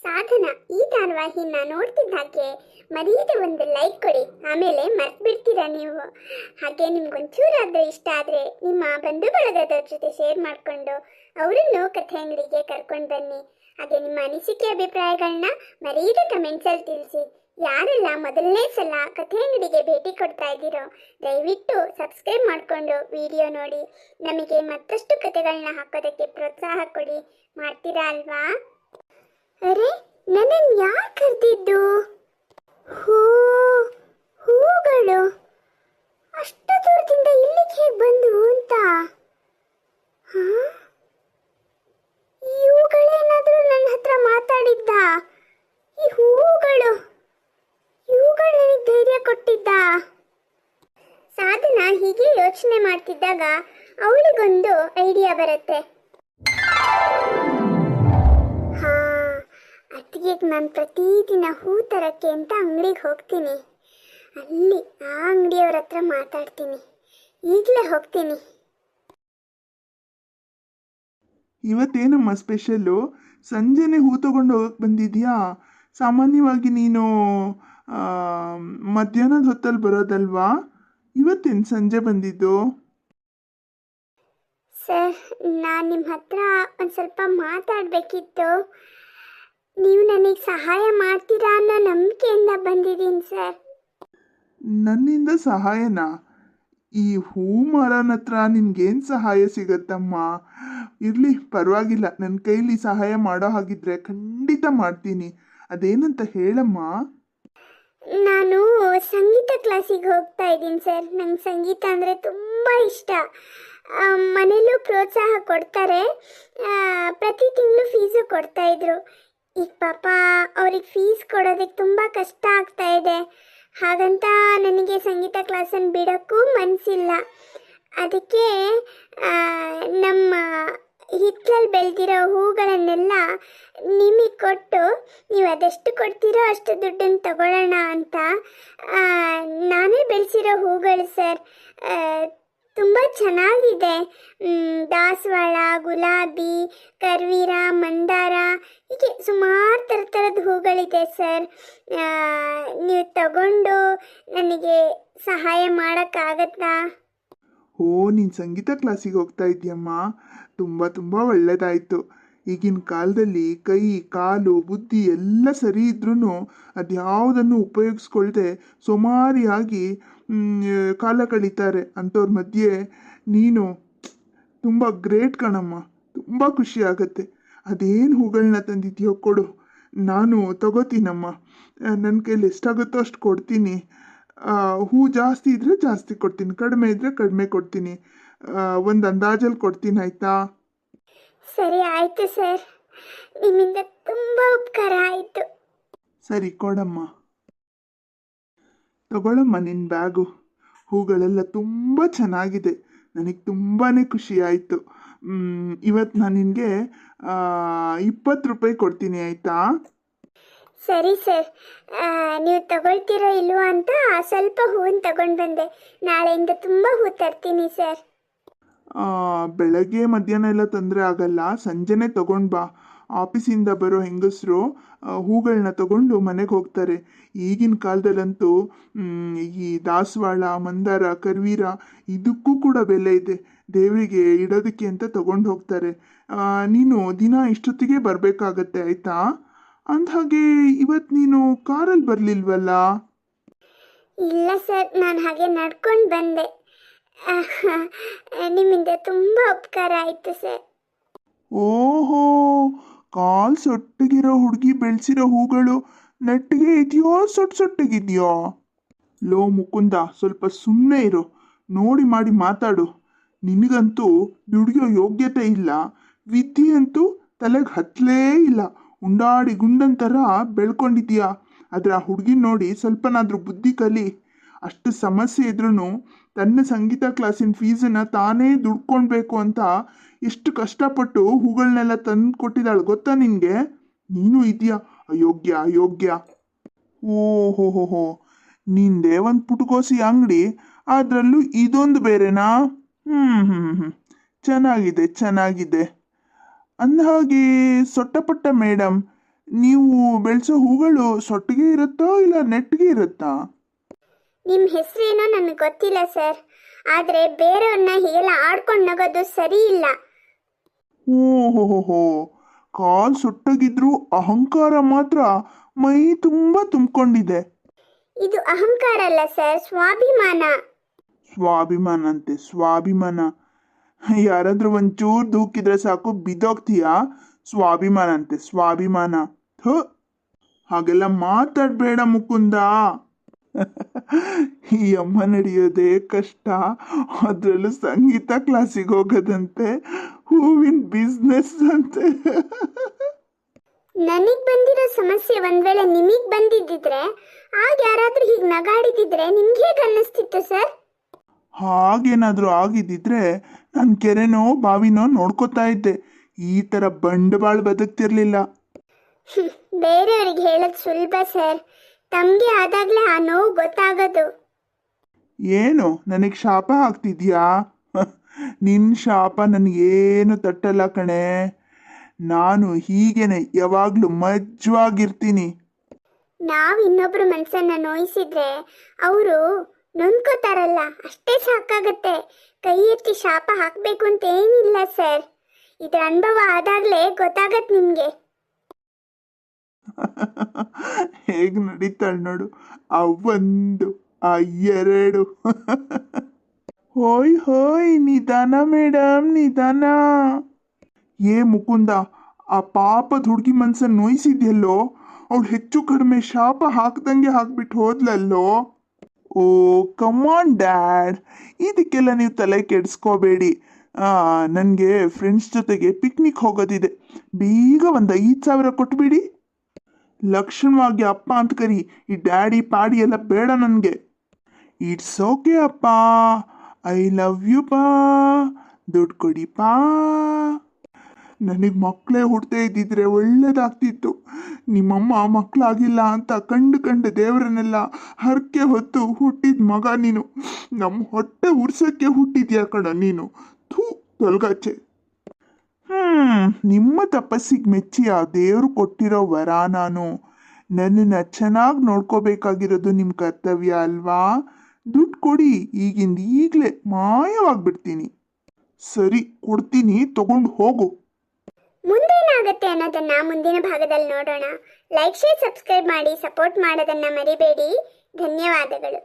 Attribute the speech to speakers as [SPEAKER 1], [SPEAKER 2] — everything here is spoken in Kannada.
[SPEAKER 1] ಸಾಧನ ಈ ಧಾರಾವಾಹಿನ ನೋಡ್ತಿದ್ದ ಹಾಗೆ ಮರೀದೆ ಒಂದು ಲೈಕ್ ಕೊಡಿ, ಆಮೇಲೆ ಮರ್ತು ಬಿಡ್ತೀರಾ ನೀವು. ಹಾಗೆ ನಿಮ್ಗೊಂಚೂರಾದರೆ ಇಷ್ಟ ಆದರೆ ನಿಮ್ಮ ಬಂಧು ಬಳಗದವ್ರ ಜೊತೆ ಶೇರ್ ಮಾಡಿಕೊಂಡು ಅವರನ್ನು ಕಥೆ ಅಂಗಡಿಗೆ ಕರ್ಕೊಂಡು ಬನ್ನಿ. ಹಾಗೆ ನಿಮ್ಮ ಅನಿಸಿಕೆ ಅಭಿಪ್ರಾಯಗಳನ್ನ ಮರೀದೆ ಕಮೆಂಟ್ಸಲ್ಲಿ ತಿಳಿಸಿ. ಯಾರೆಲ್ಲ ಮೊದಲನೇ ಸಲ ಕಥೆ ಅಂಗಡಿಗೆ ಭೇಟಿ ಕೊಡ್ತಾ ಇದ್ದೀರೋ ದಯವಿಟ್ಟು ಸಬ್ಸ್ಕ್ರೈಬ್ ಮಾಡಿಕೊಂಡು ವಿಡಿಯೋ ನೋಡಿ. ನಮಗೆ ಮತ್ತಷ್ಟು ಕಥೆಗಳನ್ನ ಹಾಕೋದಕ್ಕೆ ಪ್ರೋತ್ಸಾಹ ಕೊಡಿ. ಮಾಡ್ತೀರಾ ಅಲ್ವಾ? ಅರೆ, ನನ್ನನ್ನು ಯಾರು ಕರೆದಿದ್ದು? ಹೂಗಳು ಅಷ್ಟು ದೂರದಿಂದ ಇಲ್ಲಿಗೆ ಹೇಗೆ ಬಂದು ಅಂತ? ಇವುಗಳೇನಾದರೂ ನನ್ನ ಹತ್ರ ಮಾತಾಡಿದ್ದ? ಈ ಹೂಗಳು ನನಗೆ ಧೈರ್ಯ ಕೊಟ್ಟಿದ್ದ? ಸಾಧನ ಹೀಗೆ ಯೋಚನೆ ಮಾಡ್ತಿದ್ದಾಗ ಅವಳಿಗೊಂದು ಐಡಿಯಾ ಬರುತ್ತೆ. ಅತ್ತಿಗೆ ನಾನು ಪ್ರತಿದಿನ ಹೂ ತರಕ್ಕೆ ಅಂತ ಅಂಗಡಿಗೆ ಹೋಗ್ತೀನಿ. ಅಲ್ಲಿ ಆ ಅಂಗಡಿಯವ್ರ ಹತ್ರ ಮಾತಾಡ್ತೀನಿ. ಈಗಲೇ ಹೋಗ್ತೀನಿ.
[SPEAKER 2] ಇವತ್ತೇನಮ್ಮ ಸ್ಪೆಷಲ್ಲು? ಸಂಜೆನೆ ಹೂ ತಗೊಂಡು ಹೋಗಕ್ಕೆ ಬಂದಿದ್ಯಾ? ಸಾಮಾನ್ಯವಾಗಿ ನೀನು ಮಧ್ಯಾಹ್ನದ ಹೊತ್ತಲ್ಲಿ ಬರೋದಲ್ವಾ? ಇವತ್ತೇನು ಸಂಜೆ ಬಂದಿದ್ದು?
[SPEAKER 1] ಸರ್, ನಾನು ನಿಮ್ಮ ಹತ್ರ ಒಂದು ಸ್ವಲ್ಪ ಮಾತಾಡಬೇಕಿತ್ತು. ನೀವು ನನಗೆ ಸಹಾಯ ಮಾಡ್ತೀರಾ ಅನ್ನೋ ನಂಬಿಕೆಯಿಂದ ಬಂದಿದ್ದೀನಿ ಸರ್.
[SPEAKER 2] ನನ್ನಿಂದ ಸಹಾಯನಾ? ಈ ಹೂ ಮಾರೋನ ಹತ್ರ ನಿನ್ಗೇನು ಸಹಾಯ ಸಿಗತ್ತಮ್ಮ? ಇರಲಿ, ಪರವಾಗಿಲ್ಲ. ನನ್ನ ಕೈಲಿ ಸಹಾಯ ಮಾಡೋ ಹಾಗಿದ್ರೆ ಖಂಡಿತ ಮಾಡ್ತೀನಿ. ಅದೇನಂತ ಹೇಳಮ್ಮ.
[SPEAKER 1] ನಾನು ಸಂಗೀತ ಕ್ಲಾಸಿಗೆ ಹೋಗ್ತಾ ಇದ್ದೀನಿ ಸರ್. ನಂಗೆ ಸಂಗೀತ ಅಂದರೆ ತುಂಬ ಇಷ್ಟ. ಮನೇಲೂ ಪ್ರೋತ್ಸಾಹ ಕೊಡ್ತಾರೆ. ಪ್ರತಿ ತಿಂಗಳು ಫೀಸು ಕೊಡ್ತಾಯಿದ್ರು. ಈಗ ಪಾಪ ಅವ್ರಿಗೆ ಫೀಸ್ ಕೊಡೋದಕ್ಕೆ ತುಂಬ ಕಷ್ಟ ಆಗ್ತಾ ಇದೆ. ಹಾಗಂತ ನನಗೆ ಸಂಗೀತ ಕ್ಲಾಸನ್ನು ಬಿಡೋಕ್ಕೂ ಮನಸ್ಸಿಲ್ಲ. ಅದಕ್ಕೆ ನಮ್ಮ ಹಿತ್ತಲಲ್ಲಿ ಬೆಳೆದಿರೋ ಹೂಗಳನ್ನೆಲ್ಲ ನಿಮಗೆ ಕೊಟ್ಟು ನೀವು ಅದೆಷ್ಟು ಕೊಡ್ತೀರೋ ಅಷ್ಟು ದುಡ್ಡನ್ನು ತಗೊಳ್ಳೋಣ ಅಂತ. ನಾನೇ ಬೆಳೆಸಿರೋ ಹೂಗಳು ಸರ್. ತುಂಬ ಚೆನ್ನಾಗಿದೆ. ದಾಸವಾಳ, ಗುಲಾಬಿ, ಕರ್ವೀರ, ಮಂದಾರ, ಹೀಗೆ ಸುಮಾರು ಥರದ ಹೂಗಳಿದೆ ಸರ್. ನೀವು ತಗೊಂಡು ನನಗೆ ಸಹಾಯ ಮಾಡೋಕ್ಕಾಗತ್ತಾ?
[SPEAKER 2] ಓ, ನೀನು ಸಂಗೀತ ಕ್ಲಾಸಿಗೆ ಹೋಗ್ತಾ ಇದೆಯಮ್ಮ. ತುಂಬ ತುಂಬ ಒಳ್ಳೆಯದಾಯಿತು. ಈಗಿನ ಕಾಲದಲ್ಲಿ ಕೈ, ಕಾಲು, ಬುದ್ಧಿ ಎಲ್ಲ ಸರಿ ಇದ್ರೂ ಅದ್ಯಾವುದನ್ನು ಉಪಯೋಗಿಸ್ಕೊಳ್ದೆ ಸೋಮಾರಿಯಾಗಿ ಕಾಲ ಕಳೀತಾರೆ. ಅಂಥವ್ರ ಮಧ್ಯೆ ನೀನು ತುಂಬ ಗ್ರೇಟ್ ಕಣಮ್ಮ. ತುಂಬ ಖುಷಿ ಆಗುತ್ತೆ. ಅದೇನು ಹೂಗಳನ್ನ ತಂದಿದ್ಯೋ ಕೊಡು, ನಾನು ತಗೋತೀನಮ್ಮ. ನನ್ನ ಕೈಲಿ ಎಷ್ಟಾಗುತ್ತೋ ಅಷ್ಟು ಕೊಡ್ತೀನಿ. ಹೂ ಜಾಸ್ತಿ ಇದ್ದರೆ ಜಾಸ್ತಿ ಕೊಡ್ತೀನಿ, ಕಡಿಮೆ ಇದ್ದರೆ ಕಡಿಮೆ ಕೊಡ್ತೀನಿ. ಒಂದು ಅಂದಾಜಲ್ಲಿ ಕೊಡ್ತೀನಿ, ಆಯಿತಾ?
[SPEAKER 1] ಸರಿ, ಆಯಿತು ಸರ್. ನಿಮ್ಮಿಂದ ತುಂಬ ಉಪಕಾರ ಆಯಿತು.
[SPEAKER 2] ಸರಿ, ಕೊಡಮ್ಮ. ತಗೊಳಮ್ಮ ನಿನ್ನ ಬ್ಯಾಗು. ಹೂಗಳೆಲ್ಲ ತುಂಬ ಚೆನ್ನಾಗಿದೆ. ನನಗೆ ತುಂಬಾ ಖುಷಿ ಆಯಿತು. ಇವತ್ತು ನಾನು ನಿನಗೆ 20 ರೂಪಾಯಿ ಕೊಡ್ತೀನಿ, ಆಯಿತಾ?
[SPEAKER 1] ಸರಿ ಸರ್. ನೀವು ತಗೊಳ್ತೀರೋ ಇಲ್ವೋ ಅಂತ ಸ್ವಲ್ಪ ಹೂವನ್ನು ತಗೊಂಡು ಬಂದೆ. ನಾಳೆಯಿಂದ ತುಂಬ ಹೂ ತರ್ತೀನಿ ಸರ್.
[SPEAKER 2] ಬೆಳಗ್ಗೆ ಮಧ್ಯಾಹ್ನ ಎಲ್ಲ ತೊಂದರೆ ಆಗಲ್ಲ. ಸಂಜೆನೇ ತಗೊಂಡು ಬಾ. ಆಫೀಸಿಂದ ಬರೋ ಹೆಂಗಸರು ಹೂಗಳನ್ನ ತಗೊಂಡು ಮನೆಗೆ ಹೋಗ್ತಾರೆ. ಈಗಿನ ಕಾಲದಲ್ಲಂತೂ ಈ ದಾಸವಾಳ, ಮಂದಾರ, ಕರ್ವೀರ ಇದಕ್ಕೂ ಕೂಡ ಬೆಲೆ ಇದೆ. ದೇವರಿಗೆ ಇಡೋದಕ್ಕೆ ಅಂತ ತಗೊಂಡು ಹೋಗ್ತಾರೆ. ನೀನು ದಿನ ಇಷ್ಟೊತ್ತಿಗೆ ಬರಬೇಕಾಗತ್ತೆ, ಆಯಿತಾ? ಅಂದಹಾಗೆ ಇವತ್ತು ನೀನು ಕಾರಲ್ಲಿ ಬರಲಿಲ್ವಲ್ಲ?
[SPEAKER 1] ಇಲ್ಲ ಸರ್, ನಾನು ಹಾಗೆ ನಡ್ಕೊಂಡು ಬಂದೆ. ನಿಮ್ಮಿಂದ ತುಂಬ ಉಪಕಾರ ಆಯಿತು ಸರ್.
[SPEAKER 2] ಓಹೋ, ಕಾಲ್ ಸೊಟ್ಟಗಿರೋ ಹುಡುಗಿ ಬೆಳೆಸಿರೋ ಹೂಗಳು ನೆಟ್ಟಿಗೆ ಇದೆಯೋ ಸೊಟ್ಟಿಗಿದೆಯೋ? ಲೋ ಮುಕುಂದ, ಸ್ವಲ್ಪ ಸುಮ್ಮನೆ ಇರು. ನೋಡಿ ಮಾಡಿ ಮಾತಾಡು. ನಿನಗಂತೂ ದುಡಿಯೋ ಯೋಗ್ಯತೆ ಇಲ್ಲ, ವಿದ್ಯೆ ಅಂತೂ ತಲೆಗೆ ಹತ್ತಲೇ ಇಲ್ಲ. ಉಂಡಾಡಿ ಗುಂಡಂತರ ಬೆಳ್ಕೊಂಡಿದ್ಯಾ. ಆದರೆ ಆ ಹುಡುಗಿನ ನೋಡಿ ಸ್ವಲ್ಪನಾದರೂ ಬುದ್ಧಿ ಕಲಿ. ಅಷ್ಟು ಸಮಸ್ಯೆ ಇದ್ರೂ ತನ್ನ ಸಂಗೀತ ಕ್ಲಾಸಿನ ಫೀಸನ್ನು ತಾನೇ ದುಡ್ಕೊಳ್ಬೇಕು ಅಂತ ಎಷ್ಟು ಕಷ್ಟಪಟ್ಟು ಹೂಗಳನ್ನೆಲ್ಲ ತಂದು ಕೊಟ್ಟಿದ್ದಾಳೆ ಗೊತ್ತಾ ನಿನಗೆ? ನೀನು ಇದೆಯಾ ಅಯೋಗ್ಯ. ಓಹೋ, ನಿಂದೆ ಒಂದು ಪುಟಕೋಸಿ ಅಂಗಡಿ, ಅದರಲ್ಲೂ ಇದೊಂದು ಬೇರೆನಾ? ಚೆನ್ನಾಗಿದೆ. ಅಂದಹಾಗೆ ಸೊಟ್ಟಪಟ್ಟ ಮೇಡಮ್, ನೀವು ಬೆಳೆಸೋ ಹೂಗಳು ಸೊಟ್ಟಿಗೆ ಇರುತ್ತಾ ಇಲ್ಲ ನೆಟ್ಟಿಗೆ ಇರುತ್ತಾ?
[SPEAKER 1] ನಿಮ್ಮ ಹೆಸರೇನೋ ನನಗೆ ಗೊತ್ತಿಲ್ಲ ಸರ್, ಆದರೆ ಬೇರೆಯವ್ರನ್ನ ಹೀಗೆಲ್ಲ ಆಡ್ಕೊಂಡು ನಗೋದು ಸರಿ ಇಲ್ಲ.
[SPEAKER 2] ಓಹೋ, ಕಾಲ್ ಸುಟ್ಟಾಗಿದ್ರು ಅಹಂಕಾರ ಮಾತ್ರ ಮೈ ತುಂಬ ತುಂಬಿಕೊಂಡಿದೆ.
[SPEAKER 1] ಇದು ಅಹಂಕಾರ ಅಲ್ಲ ಸರ್, ಸ್ವಾಭಿಮಾನ.
[SPEAKER 2] ಸ್ವಾಭಿಮಾನ ಅಂತೆ, ಸ್ವಾಭಿಮಾನ. ಯಾರಾದ್ರೂ ಒಂಚೂರು ದೂಕಿದ್ರೆ ಸಾಕು ಬಿದ್ದೋಗ್ತೀಯಾ? ಸ್ವಾಭಿಮಾನ ಅಂತೆ, ಸ್ವಾಭಿಮಾನ. ಥು, ಹಾಗೆಲ್ಲ ಮಾತಾಡಬೇಡ ಮುಕುಂದ. ಈ ಅಮ್ಮ ನಡೆಯೋದೇ ಕಷ್ಟ, ಅದರಲ್ಲೂ ಸಂಗೀತ ಕ್ಲಾಸಿಗೆ ಹೋಗೋದಂತೆ, ಹೂವಿನ ಬಿಸ್ನೆಸ್ ಅಂತೆ.
[SPEAKER 1] ನನಗೆ ಬಂದಿರೋ ಸಮಸ್ಯೆ ಒಂದ್ ವೇಳೆ ನಿಮಗೆ ಬಂದಿದ್ದಿದ್ರೆ, ಆಗ ಯಾರಾದ್ರೂ ಹೀಗೆ ನಗಾಡಿದಿದ್ರೆ ನಿಮ್ಗೆ ಹೇಗೆ ಅನ್ನಿಸ್ತಿತ್ತು ಸರ್?
[SPEAKER 2] ಹಾಗೇನಾದರೂ ಆಗಿದ್ದಿದ್ರೆ ನಾನು ಕೆರೆನೋ ಬಾವಿನೋ ನೋಡ್ಕೋತಾ ಇದ್ದೆ, ಈ ಥರ ಬಂಡವಾಳ ಬದುಕ್ತಿರ್ಲಿಲ್ಲ.
[SPEAKER 1] ಬೇರೆಯವ್ರಿಗೆ ಹೇಳೋದು ಸುಲಭ ಸರ್, ತಮಗೆ ಆದಾಗಲೇ ಆ ನೋವು ಗೊತ್ತಾಗೋದು.
[SPEAKER 2] ಏನು ನನಗೆ ಶಾಪ ಹಾಕ್ತಿದ್ಯಾ? ನಿನ್ನ ಶಾಪ ನನಗೇನು ತಟ್ಟಲ್ಲ ಕಣೆ. ನಾನು ಹೀಗೇನೆ ಯಾವಾಗಲೂ ಮಜ್ವಾಗಿರ್ತೀನಿ.
[SPEAKER 1] ನಾವು ಇನ್ನೊಬ್ರು ಮನಸ್ಸನ್ನ ನೋಯಿಸಿದ್ರೆ ಅವರು ನೊಂದ್ಕೋತಾರಲ್ಲ, ಅಷ್ಟೇ ಸಾಕಾಗತ್ತೆ. ಕೈ ಎತ್ತಿ ಶಾಪ ಹಾಕಬೇಕು ಅಂತ ಏನಿಲ್ಲ ಸರ್, ಇದರ ಅನುಭವ ಆದಾಗಲೇ ಗೊತ್ತಾಗತ್ತೆ ನಿಮಗೆ.
[SPEAKER 2] ಹೇಗೆ ನಡೀತಾಳೆ ನೋಡು, ಆ ಒಂದು ಆ ಎರಡು. ಹೋಯ್ ಹೋಯ್, ನಿಧಾನ ಮೇಡಮ್, ನಿಧಾನ. ಮುಕುಂದ, ಆ ಪಾಪದ ಹುಡುಗಿ ಮನ್ಸನ್ನು ನೋಯಿಸಿದ್ಯಲ್ಲೋ, ಅವಳು ಹೆಚ್ಚು ಕಡಿಮೆ ಶಾಪ ಹಾಕ್ದಂಗೆ ಹಾಕ್ಬಿಟ್ಟು ಹೋದ್ಲಲ್ಲೋ. ಓ ಕಮಾನ್ ಡ್ಯಾಡ್, ಇದಕ್ಕೆಲ್ಲ ನೀವು ತಲೆ ಕೆಡಿಸ್ಕೋಬೇಡಿ. ನನಗೆ ಫ್ರೆಂಡ್ಸ್ ಜೊತೆಗೆ ಪಿಕ್ನಿಕ್ ಹೋಗೋದಿದೆ, ಬೇಗ ಒಂದು 5,000 ಕೊಟ್ಬಿಡಿ. ಲಕ್ಷಣವಾಗಿ ಅಪ್ಪ ಅಂತ ಕರಿ, ಈ ಡ್ಯಾಡಿ ಪಾಡಿ ಎಲ್ಲ ಬೇಡ ನನಗೆ. ಇಟ್ಸ್ ಓಕೆ ಅಪ್ಪ, ಐ ಲವ್ ಯು ಪಾ, ದುಡ್ಡು ಕೊಡಿ ಪಾ. ನನಗೆ ಮಕ್ಕಳೇ ಹುಟ್ಟದೇ ಇದ್ದಿದ್ರೆ ಒಳ್ಳೇದಾಗ್ತಿತ್ತು. ನಿಮ್ಮಮ್ಮ ಮಕ್ಕಳಾಗಿಲ್ಲ ಅಂತ ಕಂಡು ದೇವರನ್ನೆಲ್ಲ ಹರಕೆ ಹೊತ್ತು ಹುಟ್ಟಿದ ಮಗ ನೀನು. ನಮ್ಮ ಹೊಟ್ಟೆ ಉರ್ಸಕ್ಕೆ ಹುಟ್ಟಿದ್ಯಾ ಕಣ ನೀನು. ಥೂ, ತೊಲಗಾಚೆ. ನಿಮ್ಮ ತಪಸ್ಸಿಗೆ ಮೆಚ್ಚಿ ಆ ದೇವರು ಕೊಟ್ಟಿರೋ ವರ ನಾನು. ನನ್ನನ್ನು ಚೆನ್ನಾಗಿ ನೋಡ್ಕೋಬೇಕಾಗಿರೋದು ನಿಮ್ಮ ಕರ್ತವ್ಯ ಅಲ್ವಾ? ದುಡ್ಡು ಕೊಡಿ, ಈಗಿಂದ ಈಗಲೇ ಮಾಯವಾಗ್ಬಿಡ್ತೀನಿ. ಸರಿ, ಕೊಡ್ತೀನಿ, ತಗೊಂಡು ಹೋಗು.
[SPEAKER 1] ಮುಂದೇನಾಗತ್ತೆ ಅನ್ನೋದನ್ನ ಮುಂದಿನ ಭಾಗದಲ್ಲಿ ನೋಡೋಣ. ಲೈಕ್, ಶೇರ್, ಸಬ್ಸ್ಕ್ರೈಬ್ ಮಾಡಿ ಸಪೋರ್ಟ್ ಮಾಡೋದನ್ನ ಮರಿಬೇಡಿ. ಧನ್ಯವಾದಗಳು.